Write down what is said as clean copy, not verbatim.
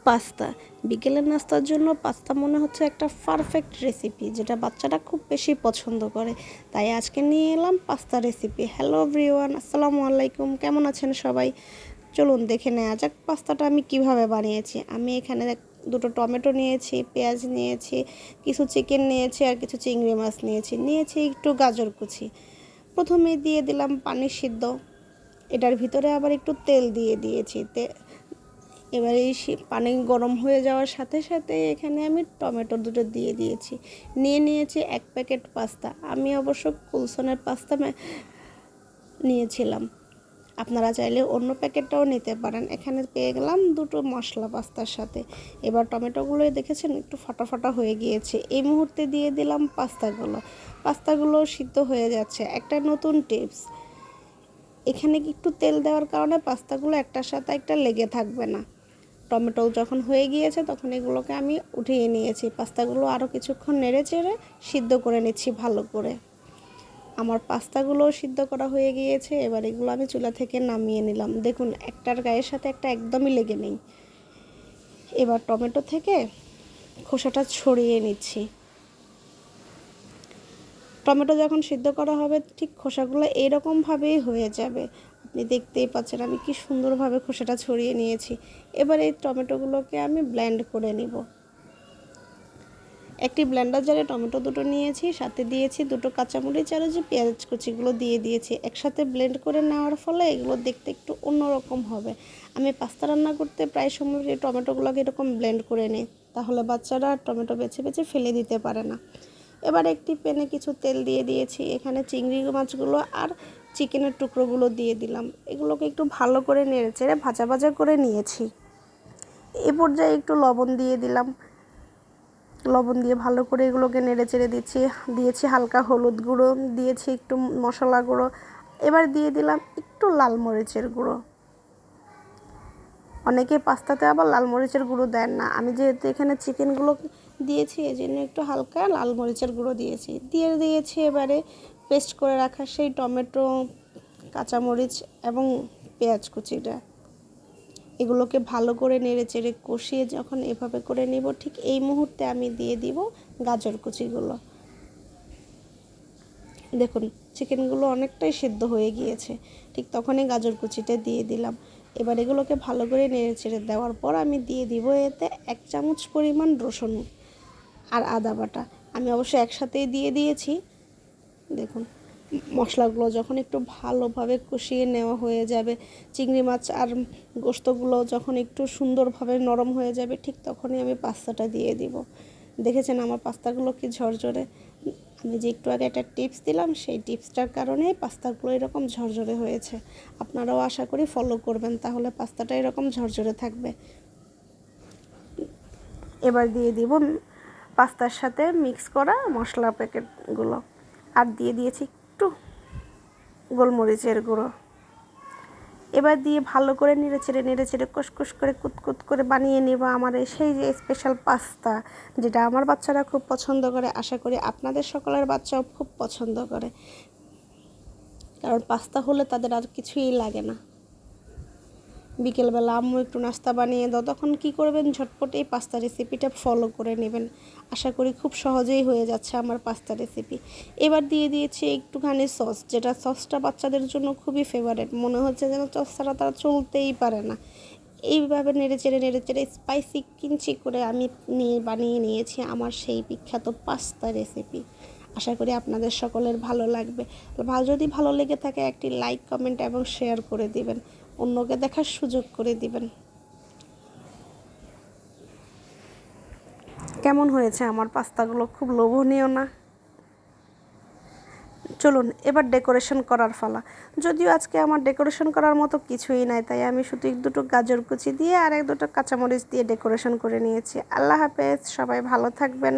Pasta. বিকেলের নাস্তার জন্য পাস্তা মনে হচ্ছে একটা পারফেক্ট রেসিপি, যেটা বাচ্চারা খুব বেশি পছন্দ করে। তাই আজকে নিয়ে এলাম পাস্তা রেসিপি। হ্যালো এভরিওয়ান, আসসালামু আলাইকুম। কেমন আছেন সবাই? চলুন দেখে নেওয়া যাক পাস্তাটা আমি কিভাবে বানিয়েছি। আমি এখানে দুটো টমেটো নিয়েছি, পেঁয়াজ নিয়েছি, কিছু চিকেন নিয়েছি আর কিছু চিংড়ি মাছ নিয়েছি একটু গাজর কুচি। প্রথমে দিয়ে দিলাম পানি সিদ্ধ, এটার ভিতরে আবার একটু তেল দিয়ে দিয়েছি। এবার এই পানি গরম হয়ে যাওয়ার সাথে সাথে এখানে আমি টমেটো দুটো দিয়ে দিয়েছি। নিয়েছি 1 প্যাকেট পাস্তা। আমি অবশ্য কুলসনের পাস্তা নিয়েছিলাম, আপনারা চাইলে অন্য প্যাকেটটাও নিতে পারেন। এখানে পেয়ে গেলাম দুটো মশলা পাস্তার সাথে। এবার টমেটোগুলো দেখেছেন একটু ফাটা ফাটা হয়ে গিয়েছে। এই মুহূর্তে দিয়ে দিলাম পাস্তাগুলো সিদ্ধ হয়ে যাচ্ছে। একটা নতুন টিপস, এখানে একটু তেল দেওয়ার কারণে পাস্তাগুলো একটার সাথে একটা লেগে থাকবে না। টমেটো যখন হয়ে গিয়েছে তখন এগুলোকে আমি উঠিয়ে নিয়েছি। পাস্তাগুলো আরও কিছুক্ষণ নেড়ে চেড়ে সিদ্ধ করে নিচ্ছি ভালো করে। আমার পাস্তাগুলো সিদ্ধ করা হয়ে গিয়েছে। এবার এগুলো আমি চুলা থেকে নামিয়ে নিলাম। দেখুন, একটার গায়ের সাথে একটা একদমই লেগে নেই। এবার টমেটো থেকে খোসাটা ছড়িয়ে নিচ্ছি। টমেটো যখন সিদ্ধ করা হবে ঠিক খোসাগুলো এইরকমভাবেই হয়ে যাবে। আপনি দেখতেই পাচ্ছেন আমি কি সুন্দরভাবে খোসাটা ছড়িয়ে নিয়েছি। এবার এই টমেটোগুলোকে আমি ব্লেন্ড করে নিব। একটি ব্লেন্ডার জারে টমেটো দুটো নিয়েছি, সাথে দিয়েছি দুটো কাঁচামরিচ আর যে পেঁয়াজ কুচিগুলো দিয়ে দিয়েছি। একসাথে ব্লেন্ড করে নেওয়ার ফলে এগুলো দেখতে একটু অন্যরকম হবে। আমি পাস্তা রান্না করতে প্রায় সময় এই টমেটোগুলোকে এরকম ব্লেন্ড করে নিই, তাহলে বাচ্চারা টমেটো বেছে বেছে ফেলে দিতে পারে না। এবার একটি প্যানে কিছু তেল দিয়ে দিয়েছি। এখানে চিংড়ি মাছগুলো আর চিকেনের টুকরোগুলো দিয়ে দিলাম। এগুলোকে একটু ভালো করে নেড়ে চেড়ে ভাজা ভাজা করে নিয়েছি। এ পর্যায়ে একটু লবণ দিয়ে দিলাম। লবণ দিয়ে ভালো করে এগুলোকে নেড়ে চেড়ে দিয়েছি হালকা হলুদ গুঁড়ো, দিয়েছি একটু মশলা গুঁড়ো। এবার দিয়ে দিলাম একটু লাল মরিচের গুঁড়ো। অনেকে পাস্তাতে আবার লাল মরিচের গুঁড়ো দেন না। আমি যেহেতু এখানে চিকেনগুলো দিয়েছি এই জন্য একটু হালকা লাল মরিচের গুঁড়ো দিয়েছি। এবারে পেস্ট করে রাখা সেই টমেটো, কাঁচামরিচ এবং পেঁয়াজ কুচিটা, এগুলোকে ভালো করে নেড়ে চেড়ে কষিয়ে যখন এভাবে করে নিব, ঠিক এই মুহূর্তে আমি দিয়ে দিব গাজর কুচিগুলো। দেখুন, চিকেনগুলো অনেকটাই সিদ্ধ হয়ে গিয়েছে, ঠিক তখনই গাজর কুচিটা দিয়ে দিলাম। এবার এগুলোকে ভালো করে নেড়ে চেড়ে দেওয়ার পর আমি দিয়ে দিব এতে 1 চামচ পরিমাণ রসুন আর আদা বাটা। আমি অবশ্য একসাথেই দিয়ে দিয়েছি। দেখুন, মশলাগুলো যখন একটু ভালোভাবে কষিয়ে নেওয়া হয়ে যাবে, চিংড়ি মাছ আর গোশতগুলো যখন একটু সুন্দরভাবে নরম হয়ে যাবে, ঠিক তখনই আমি পাস্তাটা দিয়ে দিব। দেখেছেন আমার পাস্তাগুলো কি ঝরঝরে। আমি যে একটু আগে একটা টিপস দিলাম, সেই টিপসটার কারণে পাস্তাগুলো এরকম ঝরঝরে হয়েছে। আপনারাও আশা করি ফলো করবেন, তাহলে পাস্তাটা এরকম ঝরঝরে থাকবে। এবার দিয়ে দিব পাস্তার সাথে মিক্স করা মশলা প্যাকেটগুলো, আর দিয়ে দিয়েছি একটু গোলমরিচের গুঁড়ো। এবার দিয়ে ভালো করে নেড়ে চেড়ে কষকষ করে কুতকুত করে বানিয়ে নেব আমার সেই যে স্পেশাল পাস্তা, যেটা আমার বাচ্চারা খুব পছন্দ করে। আশা করি আপনাদের সকলের বাচ্চাও খুব পছন্দ করে, কারণ পাস্তা হলে তাদের আর কিছুই লাগে না। বিকেলবেলা আম্মু একটু নাস্তা বানিয়ে দাও, তখন কি করবেন, ঝটপট এই পাস্তা রেসিপিটা ফলো করে নেবেন। আশা করি খুব সহজেই হয়ে যাচ্ছে আমার পাস্তা রেসিপি। এবার দিয়ে দিয়েছি একটুখানি সস, যেটা সসটা বাচ্চাদের জন্য খুবই ফেভারিট। মনে হচ্ছে যেন সস ছাড়া তারা চলতেই পারে না। এইভাবে নেড়ে চেড়ে স্পাইসি কিঞ্চি করে আমি বানিয়ে নিয়েছি আমার সেই বিখ্যাত পাস্তা রেসিপি। আশা করি আপনাদের সকলের ভালো লাগবে। যদি ভালো লেগে থাকে একটি লাইক, কমেন্ট এবং শেয়ার করে দিবেন, অন্যকে দেখার সুযোগ করে দিবেন। কেমন হয়েছে আমার পাস্তাগুলো? খুব লোভনীয় না? চলুন এবার ডেকোরেশন করার পালা। যদিও আজকে আমার ডেকোরেশন করার মতো কিছুই নাই, তাই আমি শুধু দুটো গাজর কুচি দিয়ে আর 1-2টো কাঁচামরিচ দিয়ে ডেকোরেশন করে নিয়েছি। আল্লাহ হাফেজ, সবাই ভালো থাকবেন।